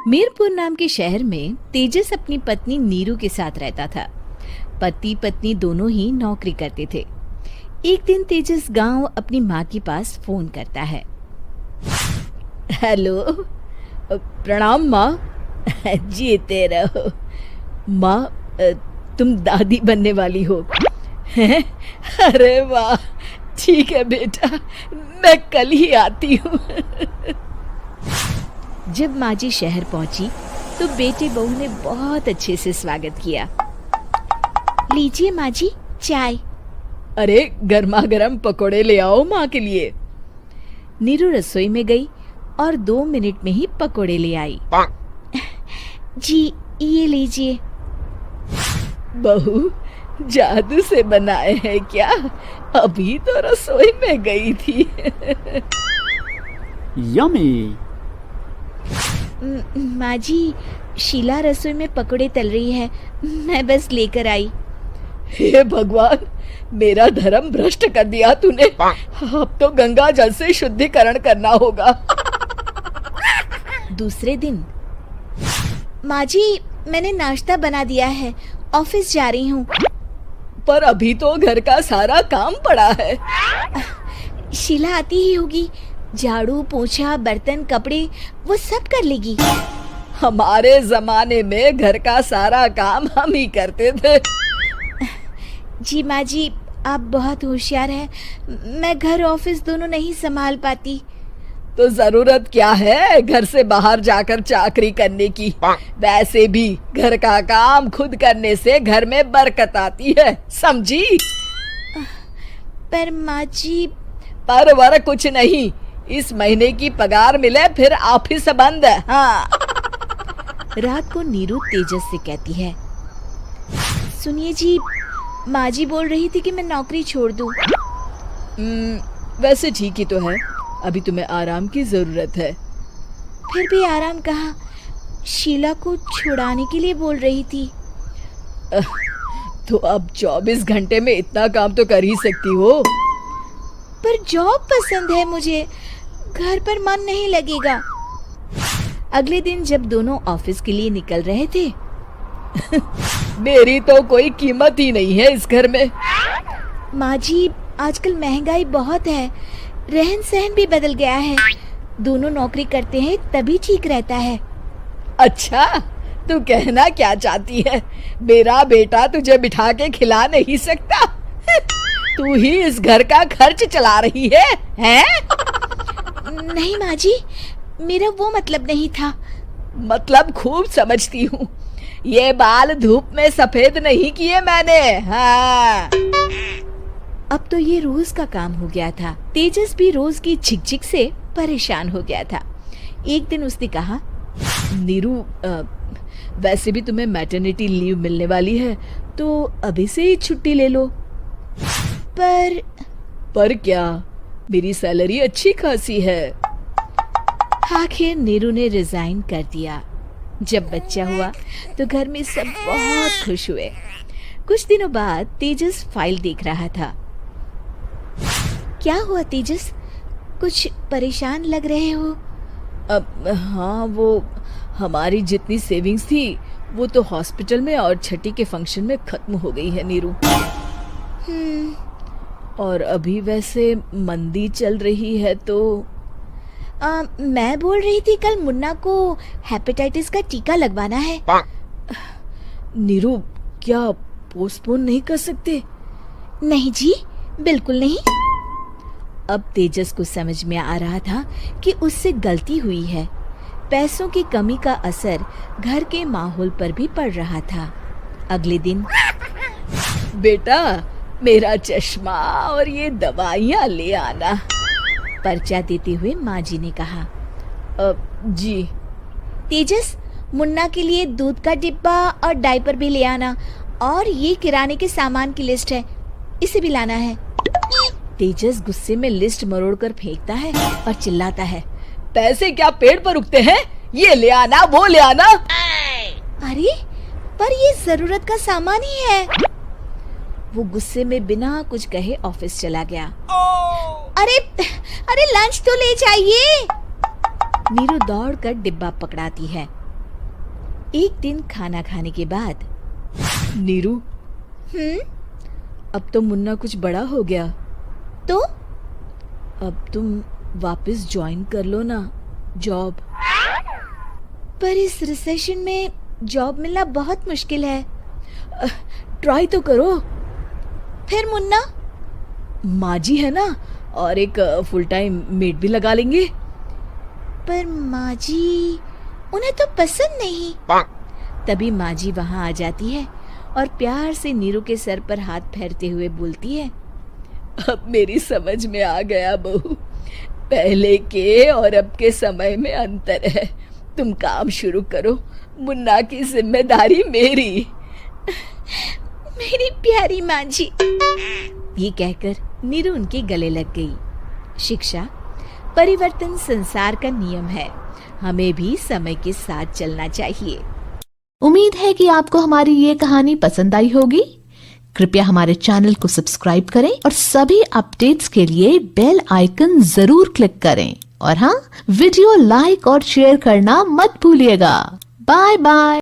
मीरपुर नाम के शहर में तेजस अपनी पत्नी नीरू के साथ रहता था। पति पत्नी दोनों ही नौकरी करते थे। एक दिन तेजस गांव अपनी माँ के पास फोन करता है। हेलो, प्रणाम माँ। जीते रहो माँ, तुम दादी बनने वाली हो हैं? अरे वाह, ठीक है बेटा, मैं कल ही आती हूँ। जब माँ जी शहर पहुंची तो बेटे बहू ने बहुत अच्छे से स्वागत किया। लीजिए माँ जी, चाय। अरे गर्मा गर्म पकोड़े ले आओ माँ के लिए। नीरू रसोई में गई और 2 मिनट में ही पकोड़े ले आई। जी ये लीजिए। बहू जादू से बनाए हैं क्या? अभी तो रसोई में गई थी। यम्मी। माँ जी, शीला रसोई में पकोड़े तल रही है, मैं बस लेकर आई। हे भगवान, मेरा धर्म भ्रष्ट कर दिया तूने। अब तो गंगा जल से शुद्धिकरण करना होगा। दूसरे दिन, माँ जी मैंने नाश्ता बना दिया है, ऑफिस जा रही हूँ। पर अभी तो घर का सारा काम पड़ा है। शीला आती ही होगी, झाड़ू पोछा बर्तन कपड़े वो सब कर लेगी। हमारे जमाने में घर का सारा काम हम ही करते थे। जी माँ जी, आप बहुत होशियार हैं, मैं घर ऑफिस दोनों नहीं संभाल पाती। तो जरूरत क्या है घर से बाहर जाकर चाकरी करने की? वैसे भी घर का काम खुद करने से घर में बरकत आती है, समझी? पर माँ जी। पर वर कुछ नहीं, इस महीने की पगार मिले फिर ऑफिस बंद। हाँ। रात को नीरू तेजस से कहती है, सुनिए जी, माँ जी बोल रही थी कि मैं नौकरी छोड़ दूं। वैसे ठीक ही तो है, अभी तुम्हें आराम की जरूरत है। फिर भी आराम कहाँ, शीला को छुड़ाने के लिए बोल रही थी। तो अब 24 घंटे में इतना काम तो कर ही सकती हो। पर जॉब पसंद है मुझे, घर पर मन नहीं लगेगा। अगले दिन जब दोनों ऑफिस के लिए निकल रहे थे, मेरी तो कोई कीमत ही नहीं है इस घर में। माँ जी, आजकल महंगाई बहुत है, रहन सहन भी बदल गया है, दोनों नौकरी करते हैं तभी ठीक रहता है। अच्छा, तू कहना क्या चाहती है? मेरा बेटा तुझे बिठा के खिला नहीं सकता? तू ही इस घर का खर्च चला रही है, हैं? नहीं माँ जी, मेरा वो मतलब नहीं था। मतलब खूब समझती हूँ, ये बाल धूप में सफेद नहीं किए मैंने। हाँ। अब तो ये रोज का काम हो गया था। तेजस भी रोज की झिकझिक से परेशान हो गया था। एक दिन उसने कहा, नीरू, वैसे भी तुम्हें मैटरनिटी लीव मिलने वाली है, तो अभी से ही छुट्टी ले लो। पर क्या, मेरी सैलरी अच्छी खासी है। आखिर नीरू ने रिजाइन कर दिया। जब बच्चा हुआ तो घर में सब बहुत खुश हुए। कुछ दिनों बाद तेजस फाइल देख रहा था। क्या हुआ तेजस, कुछ परेशान लग रहे हो? हाँ, वो हमारी जितनी सेविंग्स थी वो तो हॉस्पिटल में और छठी के फंक्शन में खत्म हो गई है नीरू। और अभी वैसे मंदी चल रही है तो मैं बोल रही थी कल मुन्ना को हेपेटाइटिस का टीका लगवाना है। नीरू, क्या पोस्टपोन नहीं कर सकते? नहीं जी, बिल्कुल नहीं। अब तेजस को समझ में आ रहा था कि उससे गलती हुई है। पैसों की कमी का असर घर के माहौल पर भी पड़ रहा था। अगले दिन, बेटा मेरा चश्मा और ये दवाइयाँ ले आना, पर्चा देते हुए माँ जी ने कहा। जी। तेजस, मुन्ना के लिए दूध का डिब्बा और डायपर भी ले आना, और ये किराने के सामान की लिस्ट है, इसे भी लाना है। तेजस गुस्से में लिस्ट मरोड़कर फेंकता है और चिल्लाता है, पैसे क्या पेड़ पर उगते हैं? ये ले आना, वो ले आना। अरे पर ये जरूरत का सामान ही है। वो गुस्से में बिना कुछ कहे ऑफिस चला गया। अरे लंच तो ले जाइए। नीरू दौड़कर डिब्बा पकड़ाती है एक दिन खाना खाने के बाद, नीरू, अब तो मुन्ना कुछ बड़ा हो गया, तो अब तुम वापस ज्वाइन कर लो ना जॉब। पर इस रिसेशन में जॉब मिलना बहुत मुश्किल है। ट्राई तो करो। फिर मुन्ना, माँ जी है ना, और एक फुल टाइम मेड भी लगा लेंगे। पर माँ जी, उन्हें तो पसंद नहीं। तभी माँ जी वहाँ आ जाती है और प्यार से नीरू के सर पर हाथ फेरते हुए बोलती है, अब मेरी समझ में आ गया बहू, पहले के और अब के समय में अंतर है। तुम काम शुरू करो, मुन्ना की जिम्मेदारी मेरी। मेरी प्यारी माँ जी। ये कहकर नीरू उनके गले लग गई। शिक्षा, परिवर्तन संसार का नियम है, हमें भी समय के साथ चलना चाहिए। उम्मीद है कि आपको हमारी ये कहानी पसंद आई होगी। कृपया हमारे चैनल को सब्सक्राइब करें और सभी अपडेट्स के लिए बेल आइकन जरूर क्लिक करें। और हाँ, वीडियो लाइक और शेयर करना मत भूलिएगा। Bye bye.